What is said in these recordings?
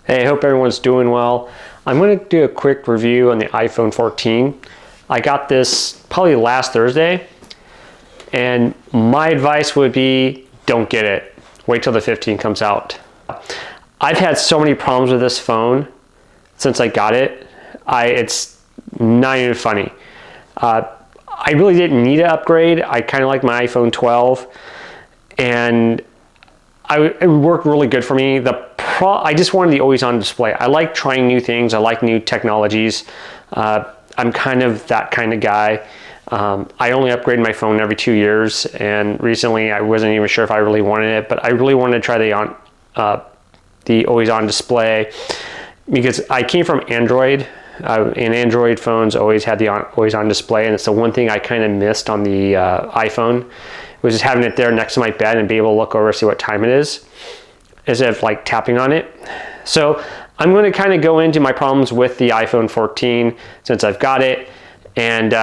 Hey, I hope everyone's doing well. I'm going to do a quick review on the iPhone 14. I got this probably last Thursday, and my advice would be don't get it. Wait till the 15 comes out. I've had so many problems with this phone since I got it. It's not even funny. I really didn't need an upgrade. I kind of like my iPhone 12, and it worked really good for me. I just wanted the always-on display. I like trying new things. I like new technologies. I'm kind of that kind of guy. I only upgrade my phone every 2 years, and recently I wasn't even sure if I really wanted it, but I really wanted to try the always-on display because I came from Android, and Android phones always had the always-on display, and it's the one thing I kind of missed on the iPhone. Was just having it there next to my bed and be able to look over and see what time it is, instead of like tapping on it. So I'm going to kind of go into my problems with the iPhone 14 since I've got it, and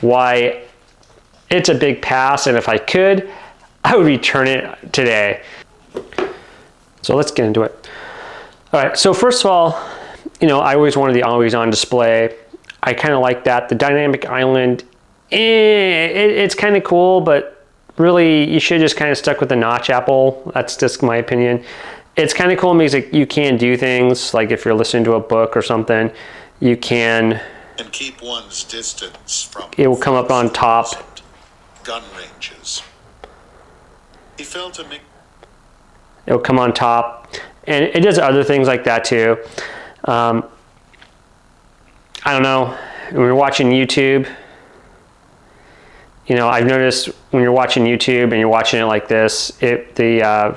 why it's a big pass, and if I could, I would return it today. So let's get into it. All right, so first of all, I always wanted the always-on display. I kind of like that. The dynamic island, it's kind of cool, but really, you should just kind of stuck with the notch Apple. That's just my opinion. It's kind of cool because you can do things like if you're listening to a book or something, you can. And keep one's distance from. It will come up on top. Gun ranges. He felt to me. It will come on top, and it does other things like that too. I don't know. When you're watching YouTube. I've noticed when you're watching YouTube and you're watching it like this, the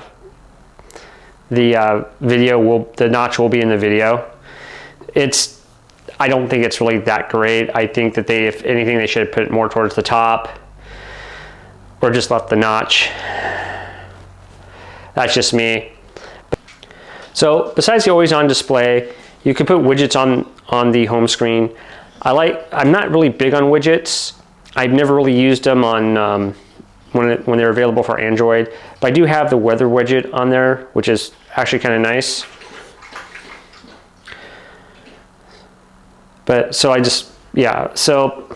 notch will be in the video. I don't think it's really that great. I think that if anything, they should have put it more towards the top, or just left the notch. That's just me. So besides the always-on display, you can put widgets on the home screen. I'm not really big on widgets. I've never really used them on when they're available for Android, but I do have the weather widget on there, which is actually kind of nice. But so So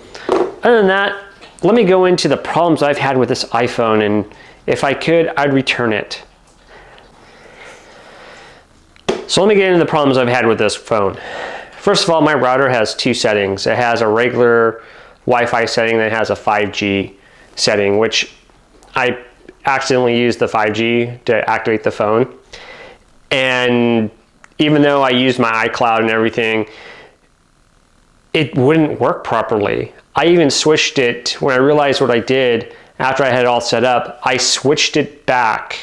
other than that, let me go into the problems I've had with this iPhone, and if I could, I'd return it. So let me get into the problems I've had with this phone. First of all, my router has two settings. It has a regular Wi-Fi setting that has a 5G setting, which I accidentally used the 5G to activate the phone. And even though I used my iCloud and everything, it wouldn't work properly. I even switched it when I realized what I did after I had it all set up. I switched it back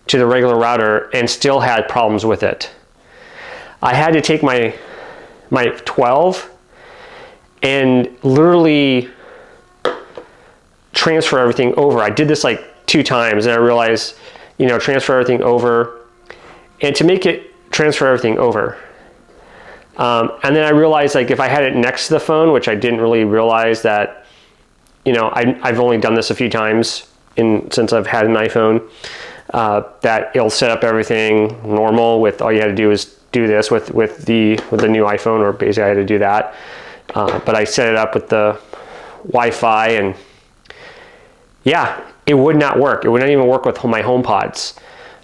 to the regular router and still had problems with it. I had to take my 12 and literally transfer everything over. I did this like 2 times, and I realized, transfer everything over. And to make it transfer everything over, and then I realized, like, if I had it next to the phone, which I didn't really realize that, I've only done this a few times since I've had an iPhone, that it'll set up everything normal with all you had to do is do this with the new iPhone, or basically I had to do that. But I set it up with the Wi-Fi, and yeah, it would not work. It would not even work with my HomePods.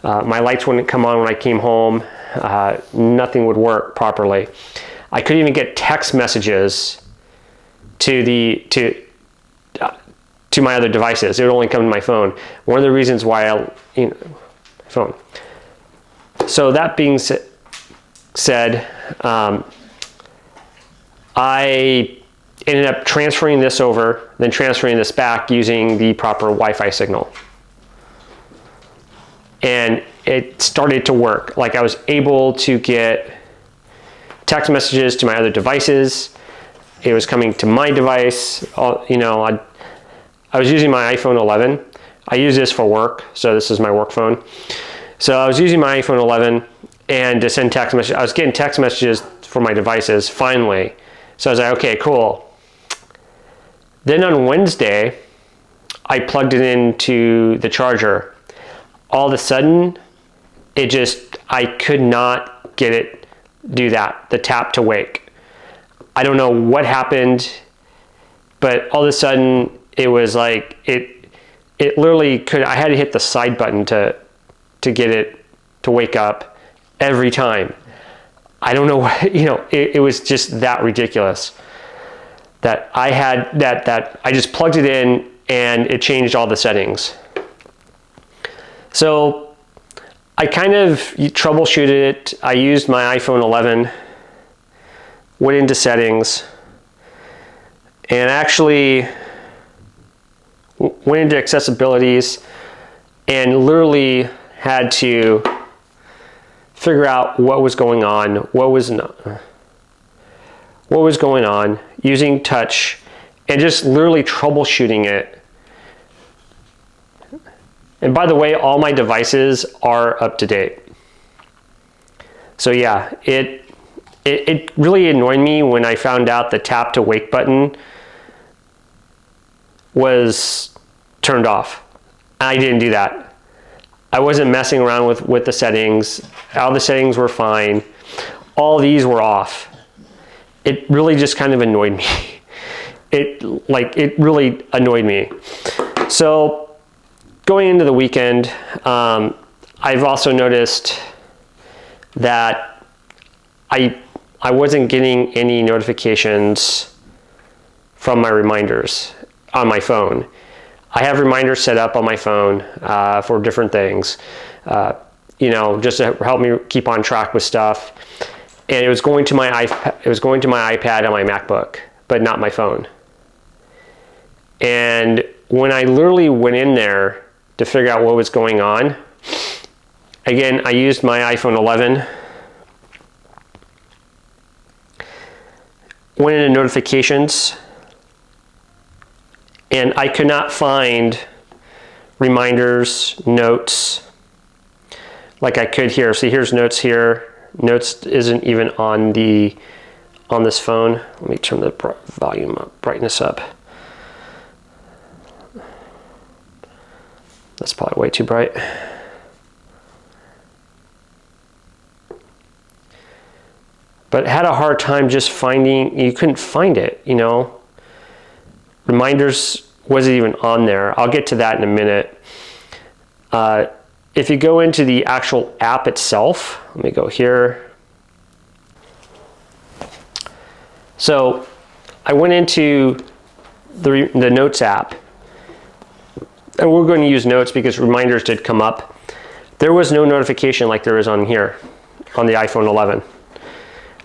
My lights wouldn't come on when I came home. Nothing would work properly. I couldn't even get text messages to my other devices. It would only come to my phone. One of the reasons why phone. So that being said, I ended up transferring this over, then transferring this back using the proper Wi-Fi signal. And it started to work. Like, I was able to get text messages to my other devices. It was coming to my device. I was using my iPhone 11. I use this for work, so this is my work phone. So I was using my iPhone 11 and to send text messages. I was getting text messages for my devices finally. So I was like, okay, cool. Then on Wednesday, I plugged it into the charger. All of a sudden, I could not do that, the tap to wake. I don't know what happened, but all of a sudden it was like, it literally I had to hit the side button to get it to wake up every time. I don't know what, it was just that ridiculous that I had that I just plugged it in and it changed all the settings. So I kind of troubleshooted it. I used my iPhone 11, went into settings, and actually went into accessibilities and literally had to figure out what was going on, what was going on using touch, and just literally troubleshooting it. And by the way, all my devices are up to date. So yeah, it really annoyed me when I found out the tap to wake button was turned off. I didn't do that. I wasn't messing around with the settings. All the settings were fine. All these were off. It really just kind of annoyed me. It really annoyed me. So going into the weekend, I've also noticed that I wasn't getting any notifications from my reminders on my phone. I have reminders set up on my phone for different things, just to help me keep on track with stuff. And it was going to my iPad and my MacBook, but not my phone. And when I literally went in there to figure out what was going on, again, I used my iPhone 11, went into notifications, and I could not find reminders, notes, like I could here. See, here's notes here. Notes isn't even on this phone. Let me turn the volume up, brightness up. That's probably way too bright. But had a hard time just finding, you couldn't find it, Reminders wasn't even on there. I'll get to that in a minute. If you go into the actual app itself, let me go here. So I went into the Notes app, and we're going to use Notes because reminders did come up. There was no notification like there is on here, on the iPhone 11.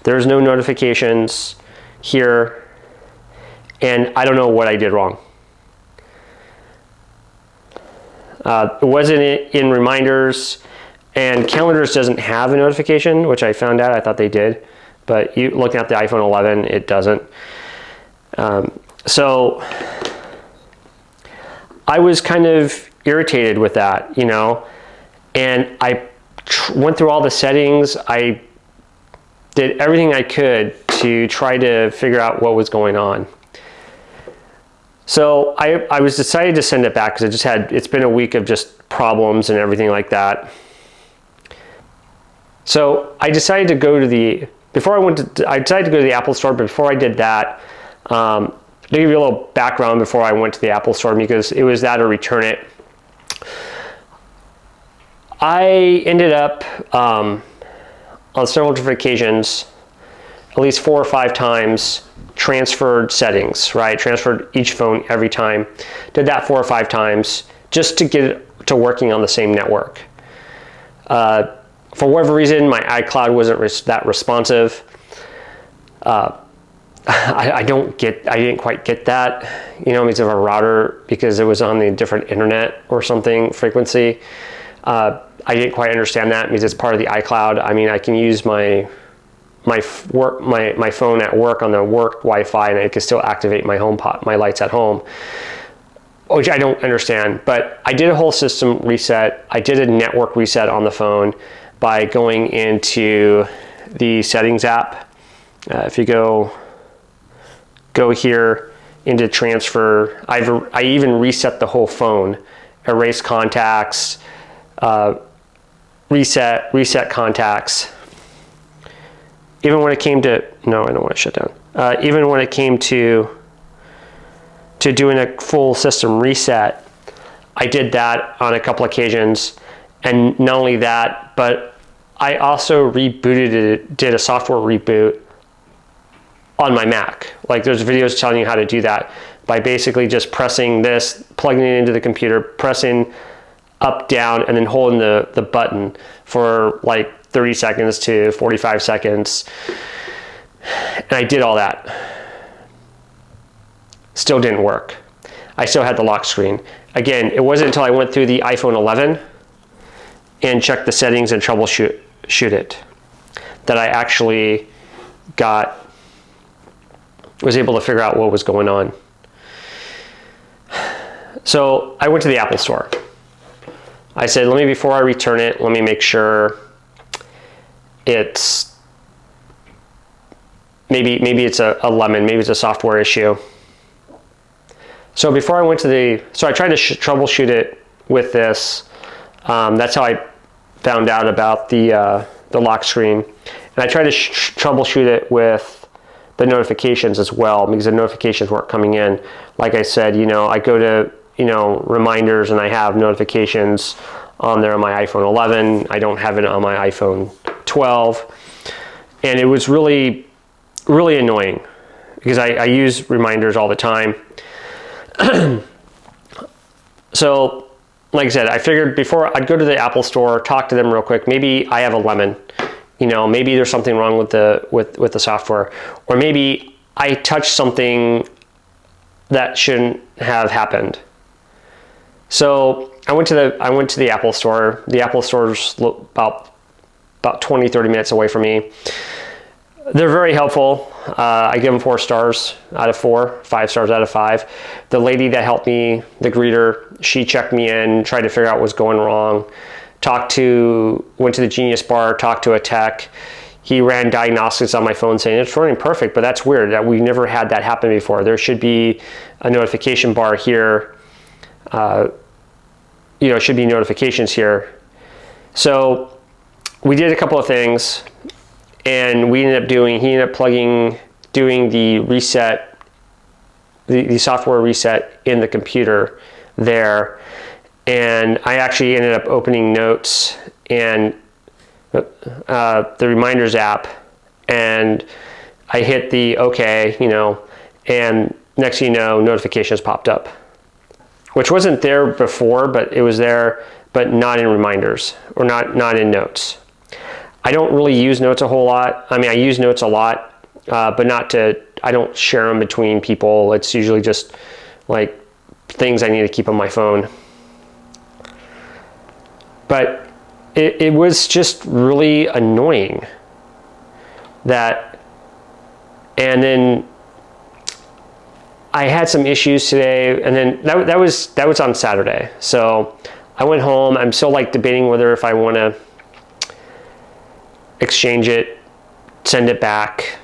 There's no notifications here, and I don't know what I did wrong. It wasn't in reminders, and calendars doesn't have a notification, which I found out. I thought they did, but looking at the iPhone 11, it doesn't. So I was kind of irritated with that, and I went through all the settings. I did everything I could to try to figure out what was going on. So I was decided to send it back because it's been a week of just problems and everything like that. So I decided to go to the Apple Store, but before I did that, to give you a little background before I went to the Apple Store, because it was that or return it. I ended up on several different occasions, at least 4 or 5 times, transferred settings, right? Transferred each phone every time. Did that 4 or 5 times just to get it to working on the same network. For whatever reason, my iCloud wasn't that responsive. I didn't quite get that, because of a router, because it was on the different internet or something frequency. I didn't quite understand that because it's part of the iCloud. I mean, I can use my phone at work on the work Wi-Fi, and it can still activate my my lights at home, which I don't understand. But I did a whole system reset. I did a network reset on the phone by going into the settings app. If you go here into transfer, I even reset the whole phone, erase contacts, reset contacts. even when it came to, no, I don't want to shut down. Even when it came to doing a full system reset, I did that on a couple occasions. And not only that, but I also rebooted it, did a software reboot on my Mac. Like there's videos telling you how to do that by basically just pressing this, plugging it into the computer, pressing up, down, and then holding the button for like 30 seconds to 45 seconds. And I did all that. Still didn't work. I still had the lock screen. Again, it wasn't until I went through the iPhone 11 and checked the settings and troubleshoot it that I actually was able to figure out what was going on. So I went to the Apple Store. I said, before I return it, let me make sure it's, maybe it's a lemon, maybe it's a software issue. So before I went to I tried to troubleshoot it with this. That's how I found out about the lock screen. And I tried to troubleshoot it with the notifications as well, because the notifications weren't coming in. Like I said, I go to, reminders, and I have notifications on there on my iPhone 11. I don't have it on my iPhone 12. And it was really, really annoying because I use reminders all the time. So, like I said, I figured before I'd go to the Apple Store, talk to them real quick. Maybe I have a lemon. Maybe there's something wrong with the software, or maybe I touched something that shouldn't have happened. So I went to the Apple Store. The Apple Store's about 20-30 minutes away from me. They're very helpful. I give them 4 stars out of 4, 5 stars out of 5. The lady that helped me, the greeter, she checked me in, tried to figure out what was going wrong. Went to the Genius Bar, talked to a tech. He ran diagnostics on my phone saying it's running perfect, but that's weird. That we never had that happen before. There should be a notification bar here. Should be notifications here. So we did a couple of things, and he ended up doing the reset, the software reset in the computer there. And I actually ended up opening Notes and the Reminders app, and I hit the OK, and next thing you know, notifications popped up, which wasn't there before, but it was there, but not in Reminders or not in Notes. I don't really use Notes a whole lot. I use Notes a lot, but I don't share them between people. It's usually just like things I need to keep on my phone. But it was just really annoying and then I had some issues today, and then that was on Saturday. So I went home. I'm still debating whether if I want to exchange it, send it back.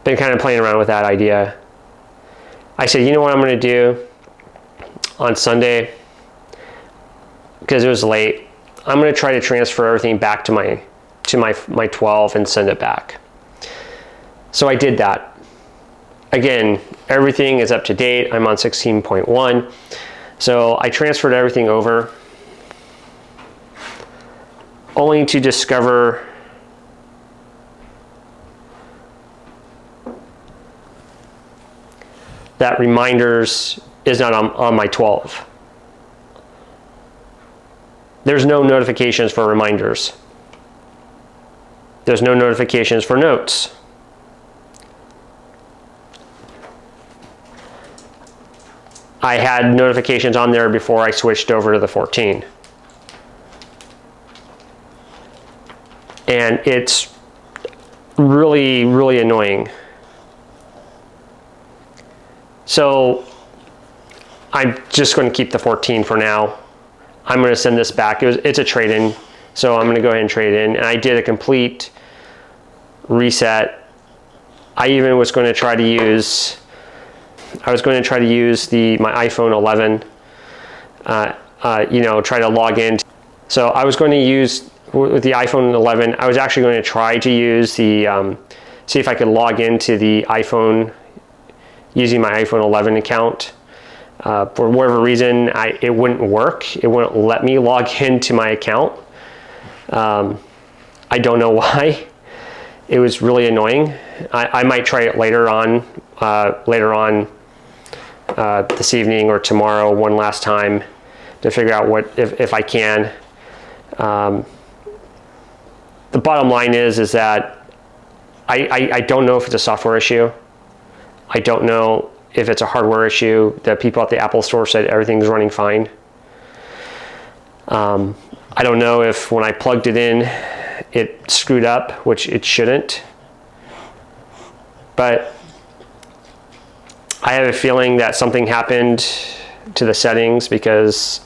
Been kind of playing around with that idea. I said, you know what I'm going to do on Sunday, because it was late, I'm going to try to transfer everything back to my 12 and send it back. So I did that. Again, everything is up to date. I'm on 16.1. So I transferred everything over, only to discover that Reminders is not on my 12. There's no notifications for Reminders. There's no notifications for Notes. I had notifications on there before I switched over to the 14. And it's really, really annoying. So I'm just going to keep the 14 for now. I'm going to send this back. It's a trade-in, so I'm going to go ahead and trade in. And I did a complete reset. I even was going to try to use my iPhone 11, try to log in. So I was going to use with the iPhone 11, I was actually going to try to use the, see if I could log into the iPhone using my iPhone 11 account. For whatever reason, it wouldn't work. It wouldn't let me log into my account. I don't know why. It was really annoying. I might try it later on this evening or tomorrow one last time to figure out what if I can. The bottom line is that I don't know if it's a software issue. I don't know if it's a hardware issue. The people at the Apple store said everything's running fine. I don't know if when I plugged it in, it screwed up, which it shouldn't. But I have a feeling that something happened to the settings because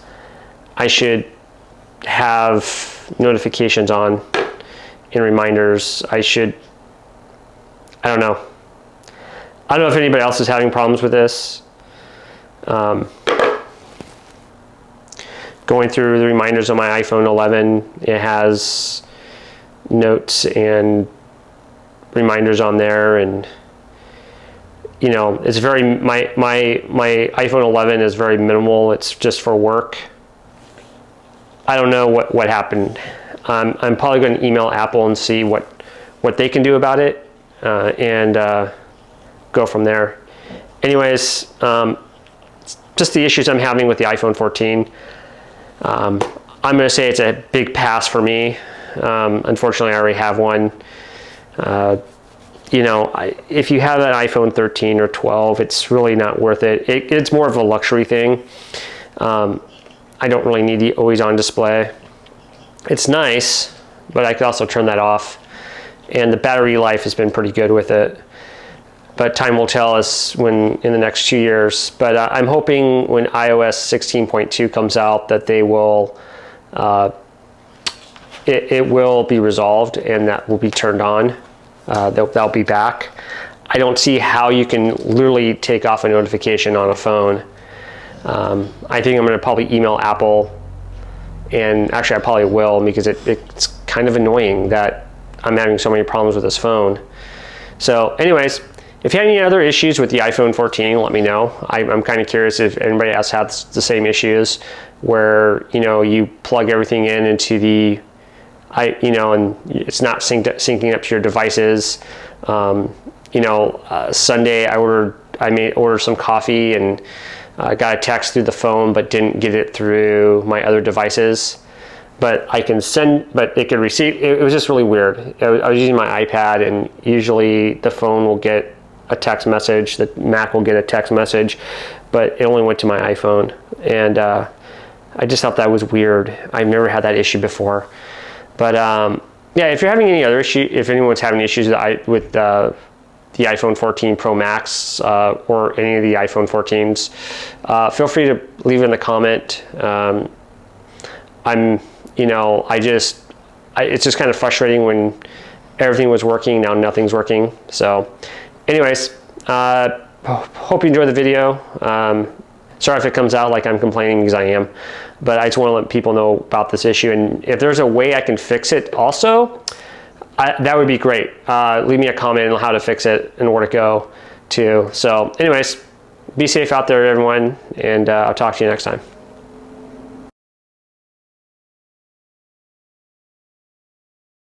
I should have notifications on and reminders. I don't know. I don't know if anybody else is having problems with this. Going through the reminders on my iPhone 11, it has notes and reminders on there, and it's very my iPhone 11 is very minimal. It's just for work. I don't know what happened. I'm probably going to email Apple and see what they can do about it, and go from there. Anyways, just the issues I'm having with the iPhone 14. I'm going to say it's a big pass for me. Unfortunately, I already have one. If you have an iPhone 13 or 12, it's really not worth it. It's more of a luxury thing. I don't really need the always-on display. It's nice, but I could also turn that off. And the battery life has been pretty good with it. But time will tell us in the next 2 years. But I'm hoping when iOS 16.2 comes out that they will, it will be resolved and that will be turned on. They'll be back. I don't see how you can literally take off a notification on a phone. I think I'm going to probably email Apple, and actually I probably will, because it's kind of annoying that I'm having so many problems with this phone. So anyways, if you have any other issues with the iPhone 14, let me know. I'm kind of curious if anybody else has the same issues where you plug everything into the and it's not syncing up to your devices. Sunday I may order some coffee and got a text through the phone, but didn't get it through my other devices. But I can send, but it could receive. It was just really weird. I was using my iPad, and usually the phone will get a text message, the Mac will get a text message, but it only went to my iPhone. And I just thought that was weird. I've never had that issue before. But yeah, if you're having any other issue, if anyone's having issues with the iPhone 14 Pro Max or any of the iPhone 14s, feel free to leave it in the comment. It's just kind of frustrating when everything was working, now nothing's working. So anyways, hope you enjoyed the video. Sorry if it comes out like I'm complaining, because I am, but I just want to let people know about this issue. And if there's a way I can fix it also, that would be great. Leave me a comment on how to fix it and where to go to. So anyways, be safe out there, everyone, and I'll talk to you next time.